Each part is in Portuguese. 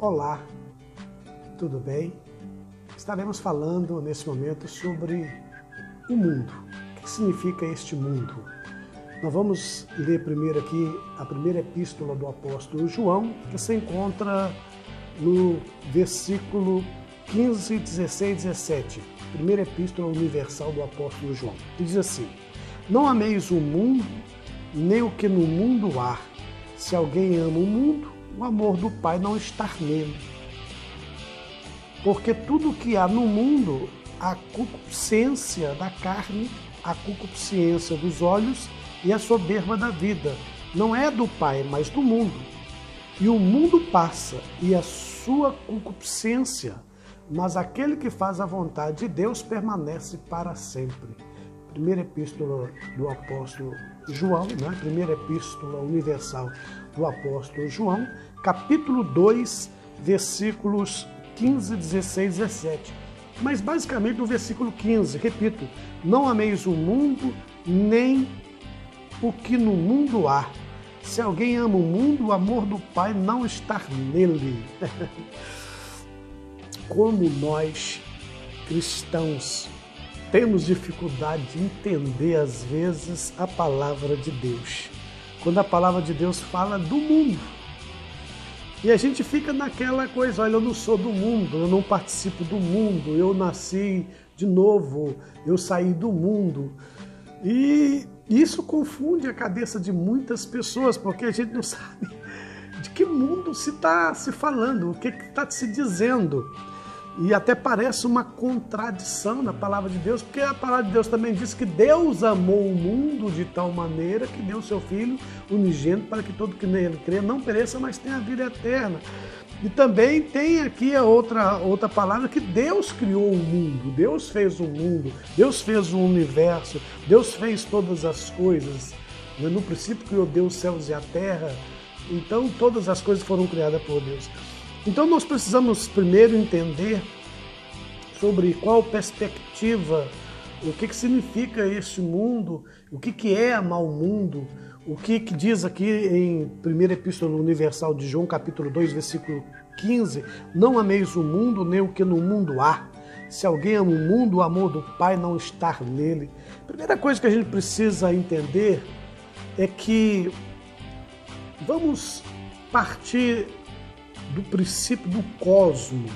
Olá, tudo bem? Estaremos falando nesse momento sobre o mundo. O que significa este mundo? Nós vamos ler primeiro aqui a primeira epístola do apóstolo João, que se encontra no versículo 15, 16 e 17. Primeira epístola universal do apóstolo João. Que diz assim: Não ameis o mundo, nem o que no mundo há. Se alguém ama o mundo, o amor do Pai não está nele. Porque tudo que há no mundo, a concupiscência da carne, a concupiscência dos olhos e a soberba da vida, não é do Pai, mas do mundo. E o mundo passa, e a sua concupiscência, mas aquele que faz a vontade de Deus permanece para sempre. Primeira epístola do apóstolo João, Primeira epístola universal do apóstolo João, capítulo 2, versículos 15, 16 e 17. Mas basicamente no versículo 15, repito, não ameis o mundo, nem o que no mundo há. Se alguém ama o mundo, o amor do Pai não está nele. Como nós, cristãos, temos dificuldade de entender, às vezes, a palavra de Deus. Quando a palavra de Deus fala do mundo. E a gente fica naquela coisa, olha, eu não sou do mundo, eu não participo do mundo, eu nasci de novo, eu saí do mundo. E isso confunde a cabeça de muitas pessoas, porque a gente não sabe de que mundo se está se falando, o que está se dizendo. E até parece uma contradição na palavra de Deus, porque a palavra de Deus também diz que Deus amou o mundo de tal maneira que deu o seu Filho unigênito para que todo que nele crê não pereça, mas tenha a vida eterna. E também tem aqui a outra palavra, que Deus criou o mundo, Deus fez o mundo, Deus fez o universo, Deus fez todas as coisas. No princípio criou Deus os céus e a terra, então todas as coisas foram criadas por Deus. Então nós precisamos primeiro entender sobre qual perspectiva, o que significa este mundo, o que é amar o mundo, o que diz aqui em primeira epístola universal de João, capítulo 2, versículo 15, não ameis o mundo, nem o que no mundo há. Se alguém ama o mundo, o amor do Pai não está nele. A primeira coisa que a gente precisa entender é que vamos partir do princípio do cosmo,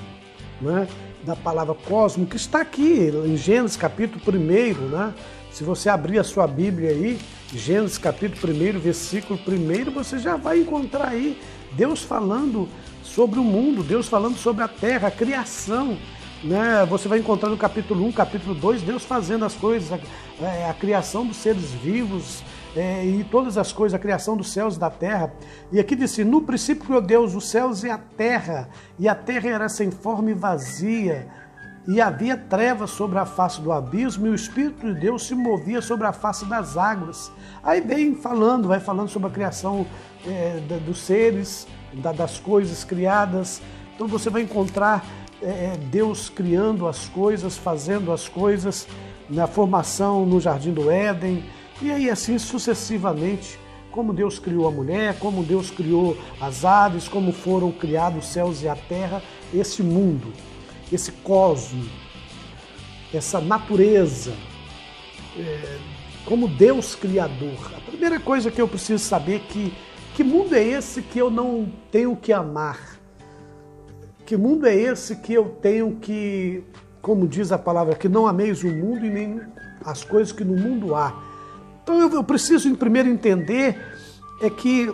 da palavra cosmo, que está aqui em Gênesis capítulo 1, Se você abrir a sua Bíblia aí, Gênesis capítulo 1, versículo 1, você já vai encontrar aí Deus falando sobre o mundo, Deus falando sobre a terra, a criação. Você vai encontrar no capítulo 1, capítulo 2, Deus fazendo as coisas, a criação dos seres vivos, e todas as coisas, a criação dos céus e da terra. E aqui diz assim: no princípio criou Deus os céus e a terra era sem forma e vazia, e havia trevas sobre a face do abismo, e o Espírito de Deus se movia sobre a face das águas. Aí vai falando sobre a criação dos seres, das coisas criadas. Então você vai encontrar Deus criando as coisas, fazendo as coisas, na formação no Jardim do Éden, e aí assim sucessivamente, como Deus criou a mulher, como Deus criou as aves, como foram criados os céus e a terra, esse mundo, esse cosmo, essa natureza, como Deus criador. A primeira coisa que eu preciso saber é que mundo é esse que eu não tenho que amar? Que mundo é esse que eu tenho que, como diz a palavra, que não ameis o mundo e nem as coisas que no mundo há? Então eu preciso primeiro entender que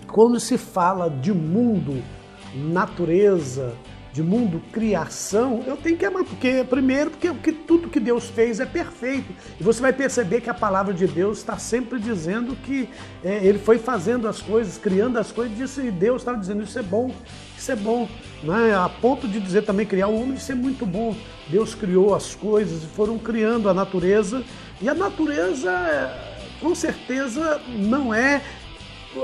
quando se fala de mundo, natureza, de mundo, criação, eu tenho que amar, porque tudo que Deus fez é perfeito. E você vai perceber que a palavra de Deus está sempre dizendo que Ele foi fazendo as coisas, criando as coisas, e Deus estava dizendo isso é bom, a ponto de dizer também criar o homem, isso é muito bom. Deus criou as coisas e foram criando a natureza, e a natureza com certeza não é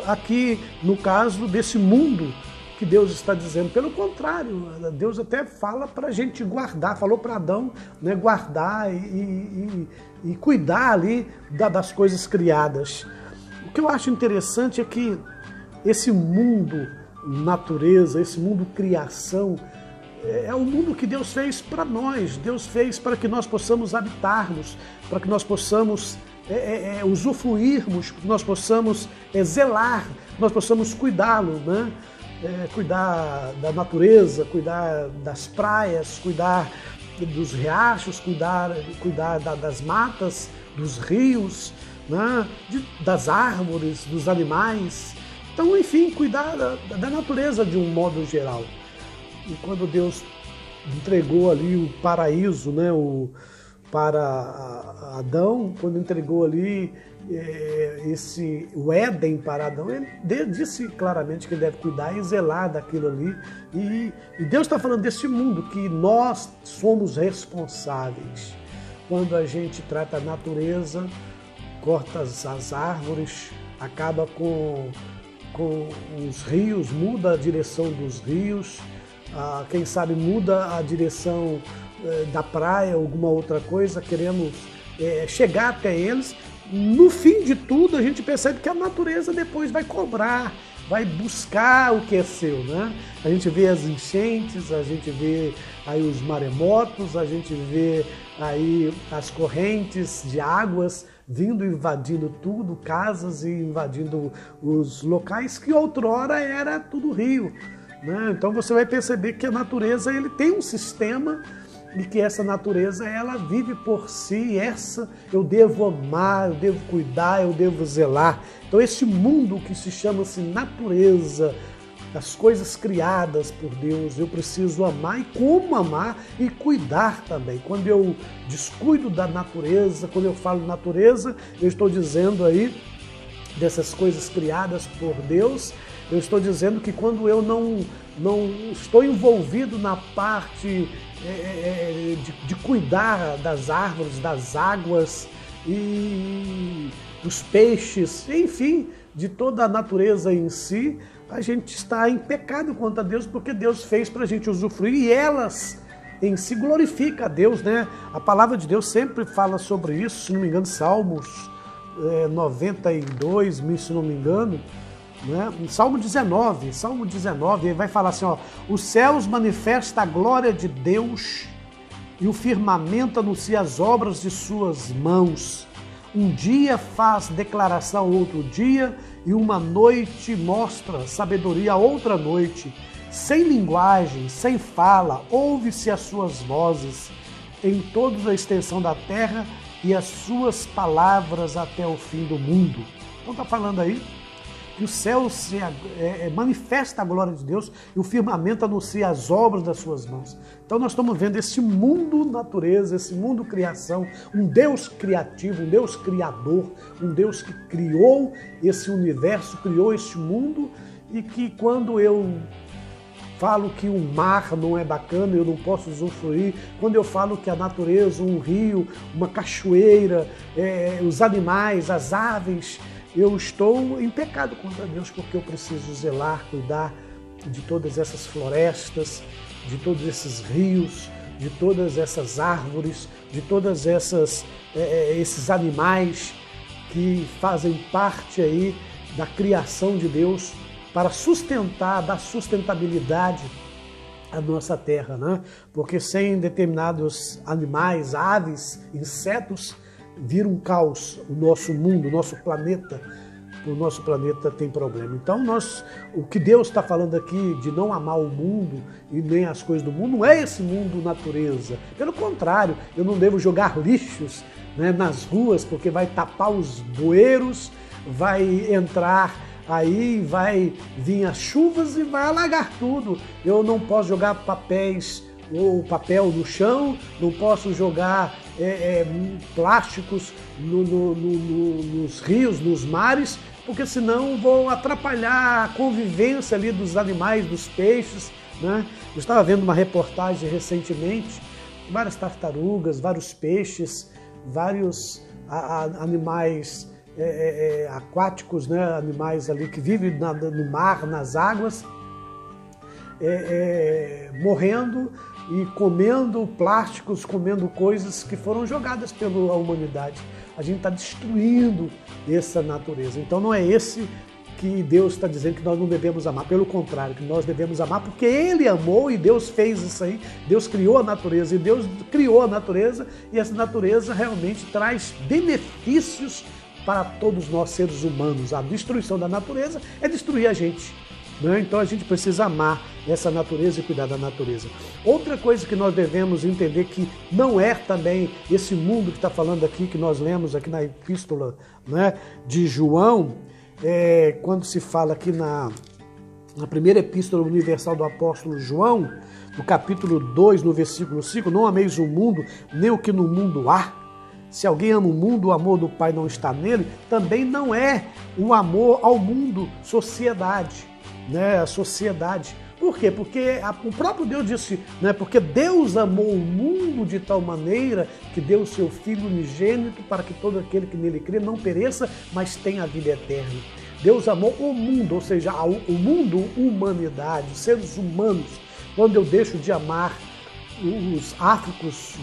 aqui no caso desse mundo que Deus está dizendo. Pelo contrário, Deus até fala para a gente guardar, falou para Adão, guardar e cuidar ali das coisas criadas. O que eu acho interessante é que esse mundo natureza, esse mundo criação, é o mundo que Deus fez para nós. Deus fez para que nós possamos habitarmos, para que nós possamos usufruirmos, que nós possamos zelar, nós possamos cuidá-lo, né? Cuidar da natureza, cuidar das praias, cuidar dos riachos, cuidar das matas, dos rios, né? Das árvores, dos animais. Então, enfim, cuidar da natureza de um modo geral. E quando Deus entregou ali o paraíso, né, para Adão, quando entregou ali o Éden para Adão, ele disse claramente que ele deve cuidar e zelar daquilo ali. E Deus está falando desse mundo, que nós somos responsáveis. Quando a gente trata a natureza, corta as árvores, acaba com os rios, muda a direção dos rios, quem sabe muda a direção da praia, alguma outra coisa, queremos chegar até eles. No fim de tudo, a gente percebe que a natureza depois vai cobrar, vai buscar o que é seu, né? A gente vê as enchentes, a gente vê aí os maremotos, a gente vê aí as correntes de águas vindo invadindo tudo, casas e invadindo os locais que outrora era tudo rio, né? Então você vai perceber que a natureza ele tem um sistema e que essa natureza ela vive por si, essa eu devo amar, eu devo cuidar, eu devo zelar. Então esse mundo que se chama-se natureza, as coisas criadas por Deus, eu preciso amar, e como amar e cuidar também. Quando eu descuido da natureza, quando eu falo natureza, eu estou dizendo aí dessas coisas criadas por Deus, eu estou dizendo que quando eu não estou envolvido na parte de cuidar das árvores, das águas e dos peixes, enfim, de toda a natureza em si, a gente está em pecado contra Deus, porque Deus fez para a gente usufruir e elas em si glorificam a Deus, né? A palavra de Deus sempre fala sobre isso, se não me engano, Salmos 92, se não me engano, né? Salmo 19, ele vai falar assim, ó, os céus manifestam a glória de Deus e o firmamento anuncia as obras de suas mãos. Um dia faz declaração ao outro dia e uma noite mostra sabedoria a outra noite. Sem linguagem, sem fala, ouve-se as suas vozes em toda a extensão da terra e as suas palavras até o fim do mundo. Então está falando aí que o céu manifesta a glória de Deus e o firmamento anuncia as obras das suas mãos. Então nós estamos vendo esse mundo natureza, esse mundo criação, um Deus criativo, um Deus criador, um Deus que criou esse universo, criou este mundo, e que quando eu falo que o mar não é bacana, eu não posso usufruir, quando eu falo que a natureza, um rio, uma cachoeira, os animais, as aves, eu estou em pecado contra Deus, porque eu preciso zelar, cuidar de todas essas florestas, de todos esses rios, de todas essas árvores, de todas esses animais que fazem parte aí da criação de Deus para sustentar, dar sustentabilidade à nossa terra, né? Porque sem determinados animais, aves, insetos, vira um caos o nosso mundo, o nosso planeta tem problema. Então o que Deus está falando aqui de não amar o mundo e nem as coisas do mundo, não é esse mundo natureza. Pelo contrário, eu não devo jogar lixos, né, nas ruas, porque vai tapar os bueiros, vai entrar aí, vai vir as chuvas e vai alagar tudo. Eu não posso jogar papel no chão, não posso jogar plásticos nos rios, nos mares, porque senão vou atrapalhar a convivência ali dos animais, dos peixes, né? Eu estava vendo uma reportagem recentemente, várias tartarugas, vários peixes, vários animais aquáticos, né? Animais ali que vivem no mar, nas águas, morrendo e comendo plásticos, comendo coisas que foram jogadas pela humanidade. A gente está destruindo essa natureza. Então não é esse que Deus está dizendo que nós não devemos amar. Pelo contrário, que nós devemos amar porque Ele amou e Deus fez isso aí. Deus criou a natureza e Deus criou a natureza e essa natureza realmente traz benefícios para todos nós seres humanos. A destruição da natureza é destruir a gente. Então a gente precisa amar essa natureza e cuidar da natureza. Outra coisa que nós devemos entender que não é também esse mundo que está falando aqui, que nós lemos aqui na epístola, né, de João, quando se fala aqui na primeira epístola universal do apóstolo João, no capítulo 2, no versículo 5, não ameis o mundo, nem o que no mundo há. Se alguém ama o mundo, o amor do Pai não está nele, também não é o amor ao mundo, sociedade. A sociedade. Por quê? Porque o próprio Deus disse, porque Deus amou o mundo de tal maneira que deu o seu Filho unigênito para que todo aquele que nele crê não pereça, mas tenha a vida eterna. Deus amou o mundo, ou seja, o mundo, humanidade, os seres humanos. Quando eu deixo de amar os áfricos,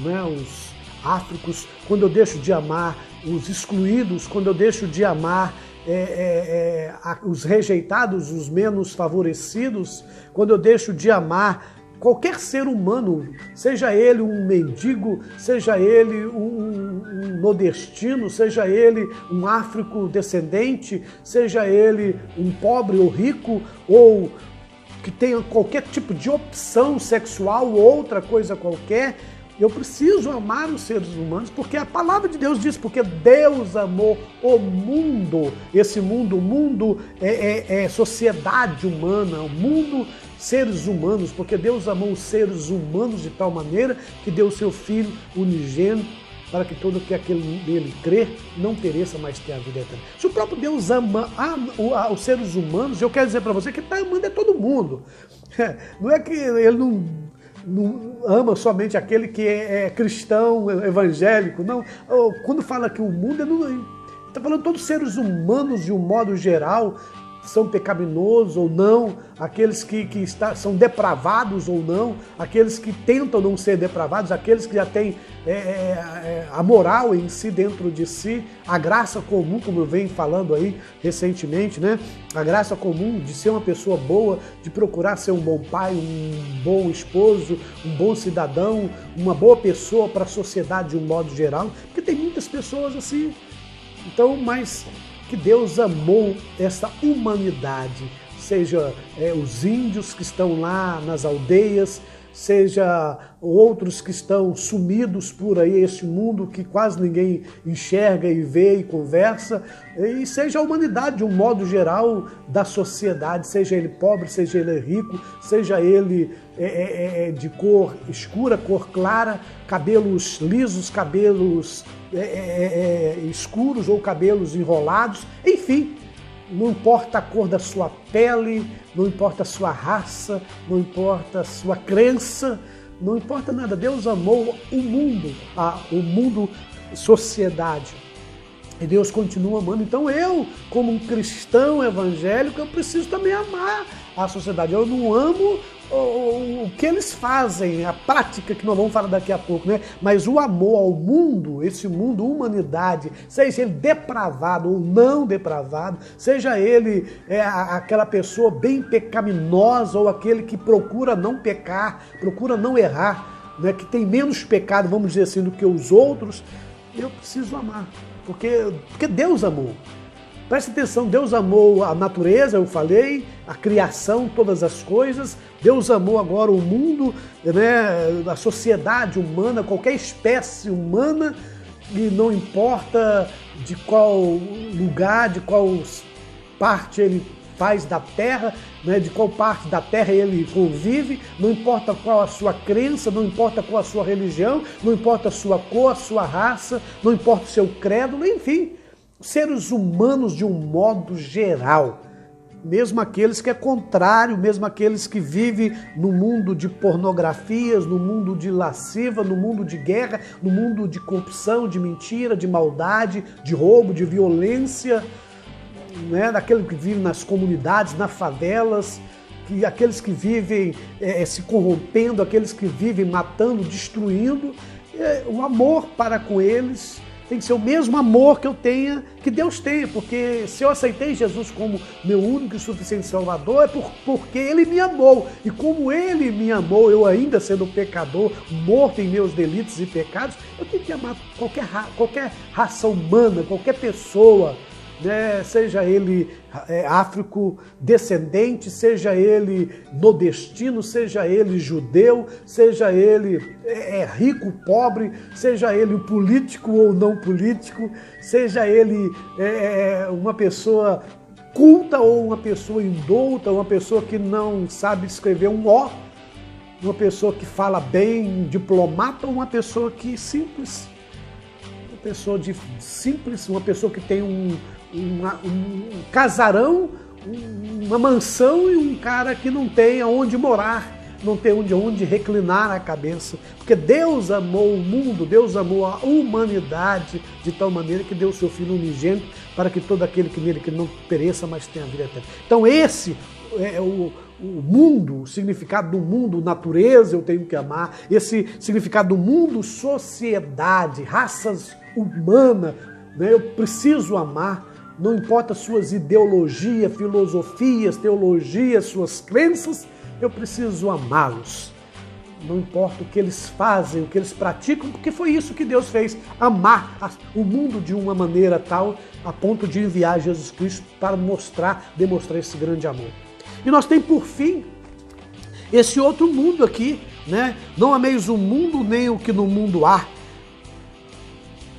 quando eu deixo de amar os excluídos, quando eu deixo de amar os rejeitados, os menos favorecidos, quando eu deixo de amar qualquer ser humano, seja ele um mendigo, seja ele um nordestino, seja ele um afrodescendente, seja ele um pobre ou rico, ou que tenha qualquer tipo de opção sexual ou outra coisa qualquer, eu preciso amar os seres humanos, porque a palavra de Deus diz, porque Deus amou o mundo. Esse mundo, o mundo é sociedade humana, o mundo, seres humanos, porque Deus amou os seres humanos de tal maneira que deu o seu Filho unigênito para que todo aquele nele crer não pereça, mas tenha a vida eterna. Se o próprio Deus ama os seres humanos, eu quero dizer para você que está amando todo mundo. Não é que ele não ama somente aquele que é cristão, evangélico, não. Quando fala que o mundo, está falando todos os seres humanos de um modo geral, são pecaminosos ou não, aqueles que são depravados ou não, aqueles que tentam não ser depravados, aqueles que já têm a moral em si, dentro de si, a graça comum, como eu venho falando aí recentemente, a graça comum de ser uma pessoa boa, de procurar ser um bom pai, um bom esposo, um bom cidadão, uma boa pessoa para a sociedade de um modo geral, porque tem muitas pessoas assim. Então, mas que Deus amou essa humanidade, seja os índios que estão lá nas aldeias, seja outros que estão sumidos por aí, esse mundo que quase ninguém enxerga e vê e conversa, e seja a humanidade de um modo geral da sociedade, seja ele pobre, seja ele rico, seja ele de cor escura, cor clara, cabelos lisos, cabelos escuros ou cabelos enrolados, enfim, não importa a cor da sua pele, não importa a sua raça, não importa a sua crença, não importa nada. Deus amou o mundo, sociedade. E Deus continua amando. Então eu, como um cristão evangélico, eu preciso também amar a sociedade. Eu não amo o que eles fazem, a prática que nós vamos falar daqui a pouco, Mas o amor ao mundo, esse mundo, humanidade, seja ele depravado ou não depravado, seja ele aquela pessoa bem pecaminosa ou aquele que procura não pecar, procura não errar, que tem menos pecado, vamos dizer assim, do que os outros, eu preciso amar, porque Deus amou. Preste atenção, Deus amou a natureza, eu falei, a criação, todas as coisas. Deus amou agora o mundo, a sociedade humana, qualquer espécie humana, e não importa de qual lugar, de qual parte ele faz da terra, de qual parte da terra ele convive, não importa qual a sua crença, não importa qual a sua religião, não importa a sua cor, a sua raça, não importa o seu credo, enfim. Seres humanos de um modo geral, mesmo aqueles que é contrário, mesmo aqueles que vivem no mundo de pornografias, no mundo de lasciva, no mundo de guerra, no mundo de corrupção, de mentira, de maldade, de roubo, de violência, daquele que vive nas comunidades, nas favelas, aqueles que vivem se corrompendo, aqueles que vivem matando, destruindo, o amor para com eles tem que ser o mesmo amor que eu tenha, que Deus tenha, porque se eu aceitei Jesus como meu único e suficiente Salvador, é porque Ele me amou. E como Ele me amou, eu ainda sendo pecador, morto em meus delitos e pecados, eu tenho que amar qualquer raça humana, qualquer pessoa, né? Seja ele afrodescendente, seja ele nordestino, seja ele judeu, seja ele rico, pobre, seja ele político ou não político, seja ele uma pessoa culta ou uma pessoa indouta, uma pessoa que não sabe escrever um O, uma pessoa que fala bem, um diplomata ou uma pessoa que simples, uma pessoa que tem um casarão, uma mansão e um cara que não tem aonde morar, não tem onde reclinar a cabeça. Porque Deus amou o mundo, Deus amou a humanidade de tal maneira que deu o seu Filho unigênito para que todo aquele que nele que não pereça, mas tenha a vida eterna. Então esse é o mundo, o significado do mundo, natureza eu tenho que amar, esse significado do mundo, sociedade, raças humanas, né, eu preciso amar. Não importa suas ideologias, filosofias, teologias, suas crenças, eu preciso amá-los. Não importa o que eles fazem, o que eles praticam, porque foi isso que Deus fez, amar o mundo de uma maneira tal, a ponto de enviar Jesus Cristo para demonstrar esse grande amor. E nós temos, por fim, esse outro mundo aqui, né? Não ameis o mundo, nem o que no mundo há.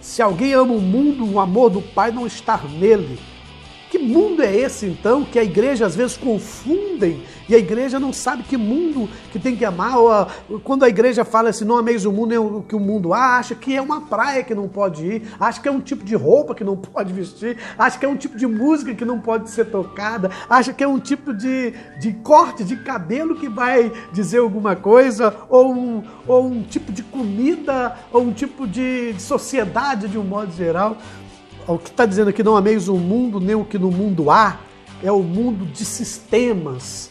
Se alguém ama o mundo, o amor do Pai não está nele. Que mundo é esse, então, que a igreja às vezes confundem e a igreja não sabe que mundo que tem que amar? Ou, quando a igreja fala assim, não ameis o mundo, nem o que o mundo há, acha que é uma praia que não pode ir, acha que é um tipo de roupa que não pode vestir, acha que é um tipo de música que não pode ser tocada, acha que é um tipo de corte de cabelo que vai dizer alguma coisa, ou um tipo de comida, ou um tipo de sociedade de um modo geral. O que está dizendo aqui, não ameis o mundo, nem o que no mundo há, é o mundo de sistemas,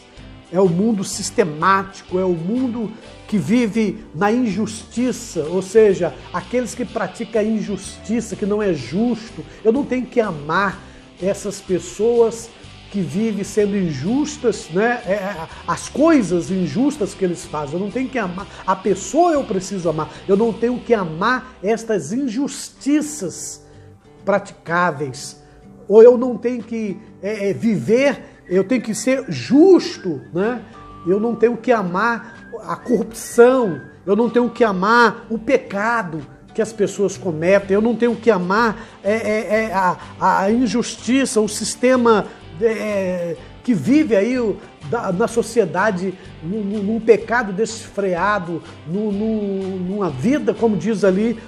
é o mundo sistemático, é o mundo que vive na injustiça, ou seja, aqueles que praticam a injustiça, que não é justo. Eu não tenho que amar essas pessoas que vivem sendo injustas, né? As coisas injustas que eles fazem. Eu não tenho que amar a pessoa, eu preciso amar. Eu não tenho que amar estas injustiças praticáveis, ou eu não tenho que viver, eu tenho que ser justo, né? Eu não tenho que amar a corrupção, eu não tenho que amar o pecado que as pessoas cometem, eu não tenho que amar a injustiça, o sistema que vive aí na sociedade, num pecado desfreado, numa vida, como diz ali,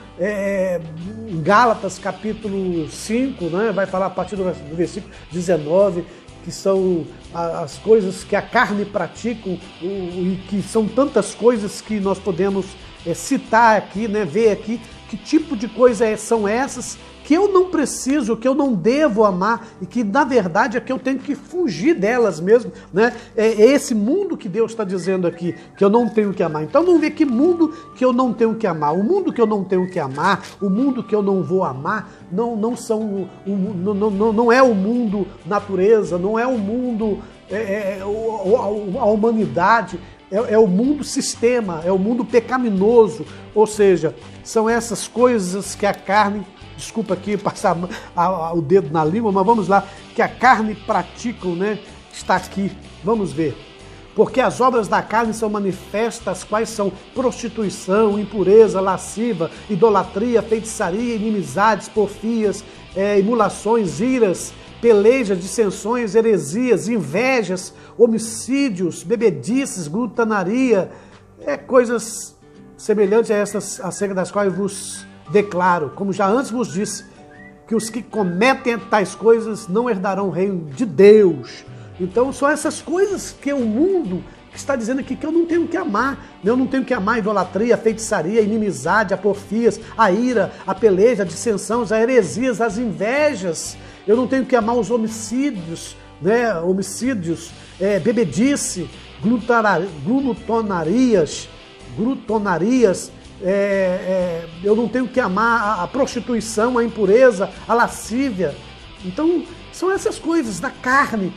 em Gálatas capítulo 5, né, vai falar a partir do versículo 19, que são as coisas que a carne pratica, e que são tantas coisas que nós podemos citar aqui, né, ver aqui, que tipo de coisa são essas que eu não preciso, que eu não devo amar e que, na verdade, é que eu tenho que fugir delas mesmo, né? É esse mundo que Deus está dizendo aqui, que eu não tenho que amar. Então, vamos ver que mundo que eu não tenho que amar. O mundo que eu não tenho que amar, o mundo que eu não vou amar, não é o mundo natureza, não é o mundo, a humanidade, é o mundo sistema, é o mundo pecaminoso, ou seja, são essas coisas que a carne, desculpa aqui passar o dedo na língua, mas vamos lá, que a carne pratica, né? Está aqui, vamos ver. Porque as obras da carne são manifestas, quais são prostituição, impureza, lasciva, idolatria, feitiçaria, inimizades, porfias, emulações, iras, pelejas, dissensões, heresias, invejas, homicídios, bebedices, glutanaria, coisas semelhantes a essas acerca das quais vos declaro, como já antes vos disse, que os que cometem tais coisas não herdarão o reino de Deus. Então são essas coisas que o mundo está dizendo aqui que eu não tenho que amar. Eu não tenho que amar a idolatria, a feitiçaria, a inimizade, a porfias, a ira, a peleja, a dissensão, as heresias, as invejas. Eu não tenho que amar os homicídios, né? Bebedice, glutonarias, eu não tenho que amar a prostituição, a impureza, a lascívia. Então, são essas coisas da carne,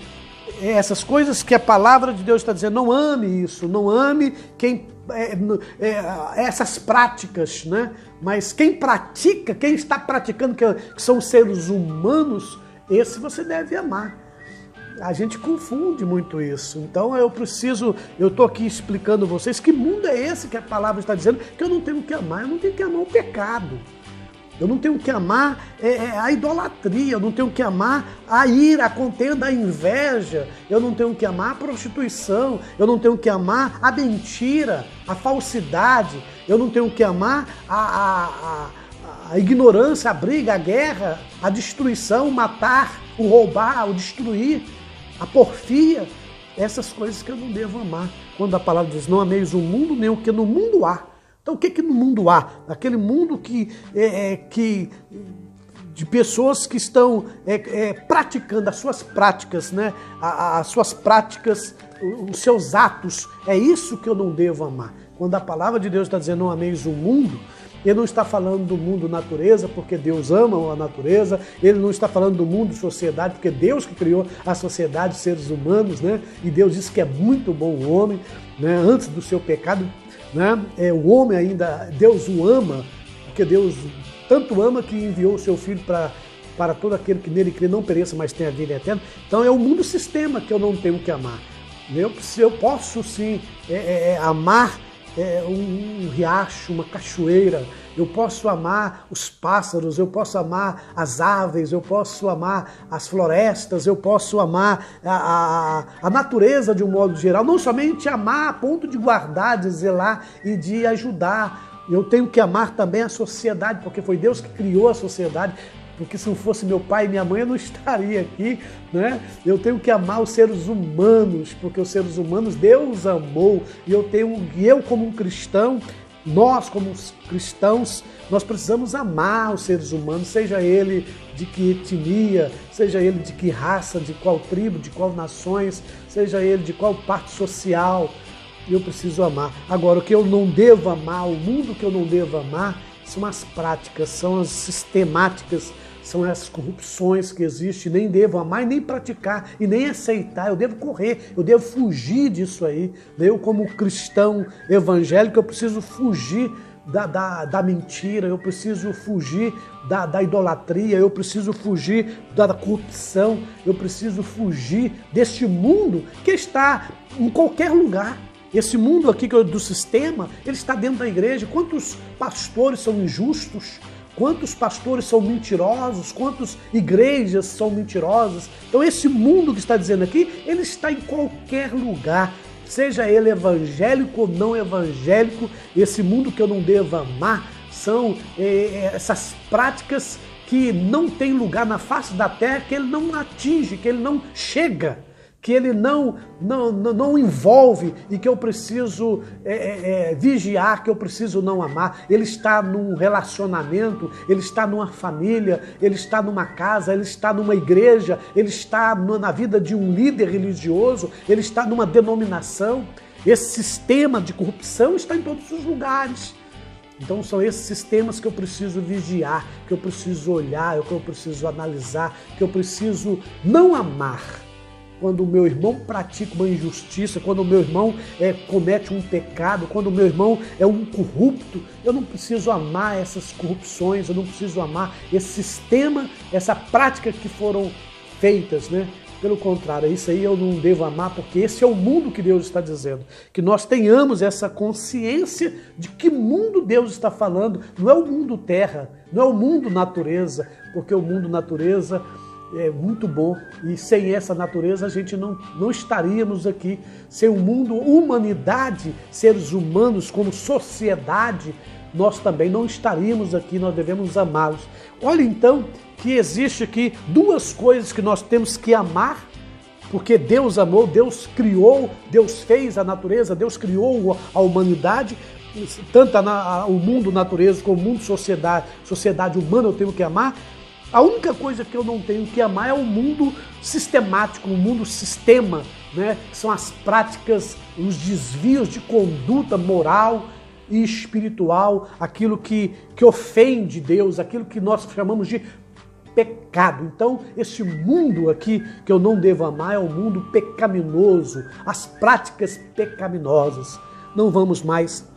essas coisas que a palavra de Deus está dizendo, não ame isso, não ame essas práticas, né? Mas quem pratica, quem está praticando, que são seres humanos, esse você deve amar. A gente confunde muito isso. Então eu estou aqui explicando a vocês que mundo é esse que a palavra está dizendo que eu não tenho que amar. Eu não tenho que amar o pecado. Eu não tenho que amar a idolatria, eu não tenho que amar a ira, a contenda, a inveja, eu não tenho que amar a prostituição, eu não tenho que amar a mentira, a falsidade, eu não tenho que amar a ignorância, a briga, a guerra, a destruição, o matar, o roubar, o destruir, a porfia, essas coisas que eu não devo amar. Quando a palavra diz, não ameis o mundo, nem o que no mundo há. Então o que no mundo há? Aquele mundo de pessoas que estão praticando as suas práticas, né? As suas práticas, os seus atos, é isso que eu não devo amar. Quando a palavra de Deus está dizendo não ameis o mundo, ele não está falando do mundo natureza, porque Deus ama a natureza, ele não está falando do mundo sociedade, porque Deus que criou a sociedade, os seres humanos, né? E Deus disse que é muito bom o homem, né? Antes do seu pecado, né? O homem ainda, Deus o ama, porque Deus tanto ama que enviou o seu Filho para todo aquele que nele crê não pereça, mas tenha vida eterna. Então é o mundo sistema que eu não tenho que amar. Eu posso sim amar um riacho, uma cachoeira, eu posso amar os pássaros, eu posso amar as aves, eu posso amar as florestas, eu posso amar a natureza de um modo geral, não somente amar a ponto de guardar, de zelar e de ajudar. Eu tenho que amar também a sociedade, porque foi Deus que criou a sociedade, porque se não fosse meu pai e minha mãe eu não estaria aqui, né? Eu tenho que amar os seres humanos, porque os seres humanos Deus amou, e eu como um cristão, nós como cristãos, nós precisamos amar os seres humanos, seja ele de que etnia, seja ele de que raça, de qual tribo, de qual nações, seja ele de qual parte social, eu preciso amar. Agora, o que eu não devo amar, o mundo que eu não devo amar, são as práticas, são as sistemáticas, são as corrupções que existem, nem devo amar, nem praticar, e nem aceitar, eu devo correr, eu devo fugir disso aí. Eu como cristão evangélico, eu preciso fugir da mentira, eu preciso fugir da idolatria, eu preciso fugir da corrupção, eu preciso fugir deste mundo que está em qualquer lugar. Esse mundo aqui do sistema, ele está dentro da igreja. Quantos pastores são injustos? Quantos pastores são mentirosos? Quantas igrejas são mentirosas? Então esse mundo que está dizendo aqui, ele está em qualquer lugar. Seja ele evangélico ou não evangélico, esse mundo que eu não devo amar são essas práticas que não tem lugar na face da terra, que ele não atinge, que ele não chega, que ele não envolve e que eu preciso vigiar, que eu preciso não amar. Ele está num relacionamento, ele está numa família, ele está numa casa, ele está numa igreja, ele está na vida de um líder religioso, ele está numa denominação. Esse sistema de corrupção está em todos os lugares. Então são esses sistemas que eu preciso vigiar, que eu preciso olhar, que eu preciso analisar, que eu preciso não amar. Quando o meu irmão pratica uma injustiça, quando o meu irmão comete um pecado, quando o meu irmão é um corrupto, eu não preciso amar essas corrupções, eu não preciso amar esse sistema, essa prática que foram feitas, né? Pelo contrário, isso aí eu não devo amar, porque esse é o mundo que Deus está dizendo. Que nós tenhamos essa consciência de que mundo Deus está falando. Não é o mundo terra, não é o mundo natureza, porque o mundo natureza é muito bom, e sem essa natureza a gente não estaríamos aqui. Sem o mundo, humanidade, seres humanos como sociedade, nós também não estaríamos aqui, nós devemos amá-los. Olha então que existe aqui duas coisas que nós temos que amar, porque Deus amou, Deus criou, Deus fez a natureza, Deus criou a humanidade, tanto o mundo natureza como o mundo sociedade humana eu tenho que amar. A única coisa que eu não tenho que amar é o mundo sistemático, o mundo sistema, né? Que são as práticas, os desvios de conduta moral. e espiritual, aquilo que ofende Deus, aquilo que nós chamamos de pecado. Então, esse mundo aqui que eu não devo amar é o mundo pecaminoso, as práticas pecaminosas. Não vamos mais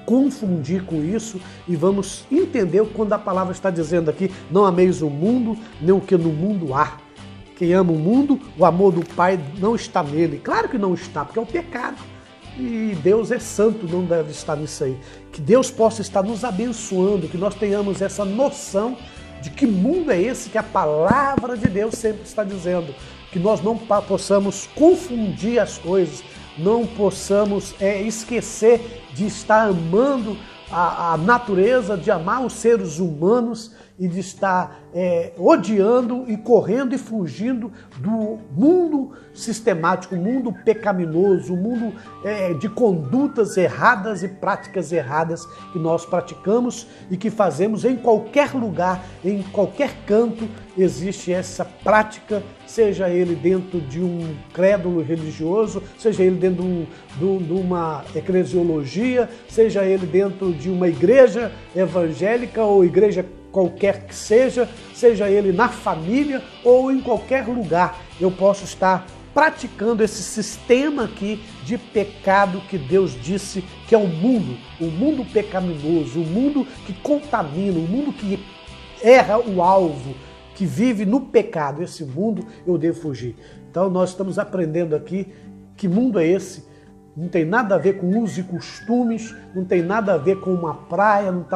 confundir com isso e vamos entender quando a palavra está dizendo aqui: não ameis o mundo, nem o que no mundo há. Quem ama o mundo, o amor do Pai não está nele. Claro que não está, porque é o pecado. E Deus é santo, não deve estar nisso aí. Que Deus possa estar nos abençoando, que nós tenhamos essa noção de que mundo é esse que a palavra de Deus sempre está dizendo. Que nós não possamos confundir as coisas, não possamos esquecer de estar amando a natureza, de amar os seres humanos e de estar odiando e correndo e fugindo do mundo sistemático, o mundo pecaminoso, o mundo de condutas erradas e práticas erradas que nós praticamos e que fazemos em qualquer lugar, em qualquer canto existe essa prática, seja ele dentro de um credo religioso, seja ele dentro de uma eclesiologia, seja ele dentro de uma igreja evangélica ou igreja qualquer que seja ele na família ou em qualquer lugar, eu posso estar praticando esse sistema aqui de pecado que Deus disse que é o mundo pecaminoso, o mundo que contamina, o mundo que erra o alvo, que vive no pecado. Esse mundo eu devo fugir. Então nós estamos aprendendo aqui que mundo é esse. Não tem nada a ver com usos e costumes, não tem nada a ver com uma praia, não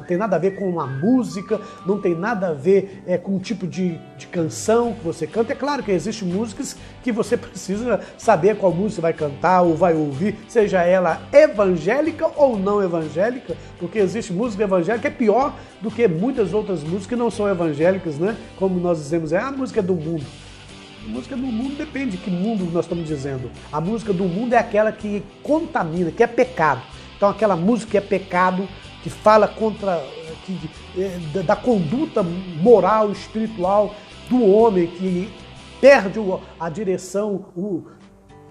tem nada a ver com uma música, não tem nada a ver com um tipo de canção que você canta. É claro que existem músicas que você precisa saber qual música você vai cantar ou vai ouvir, seja ela evangélica ou não evangélica, porque existe música evangélica que é pior do que muitas outras músicas que não são evangélicas, né? Como nós dizemos, a música do mundo. A música do mundo depende de que mundo nós estamos dizendo. A música do mundo é aquela que contamina, que é pecado. Então aquela música que é pecado, que fala contra da conduta moral, espiritual do homem, que perde a direção,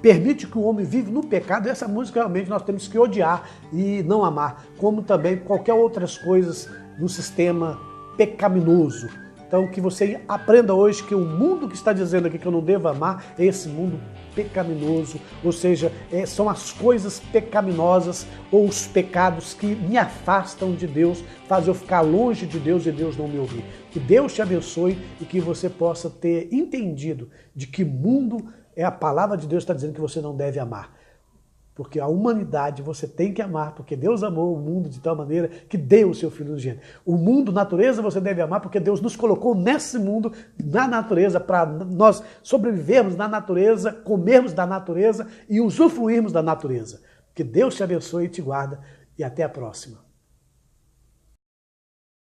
permite que o homem vive no pecado. Essa música realmente nós temos que odiar e não amar, como também qualquer outras coisas no sistema pecaminoso. Então, que você aprenda hoje que o mundo que está dizendo aqui que eu não devo amar é esse mundo pecaminoso, ou seja, são as coisas pecaminosas ou os pecados que me afastam de Deus, fazem eu ficar longe de Deus e Deus não me ouvir. Que Deus te abençoe e que você possa ter entendido de que mundo é a palavra de Deus que está dizendo que você não deve amar. Porque a humanidade você tem que amar, porque Deus amou o mundo de tal maneira que deu o seu Filho unigênito. O mundo, natureza, você deve amar, porque Deus nos colocou nesse mundo, na natureza, para nós sobrevivermos na natureza, comermos da natureza e usufruirmos da natureza. Que Deus te abençoe e te guarda, e até a próxima.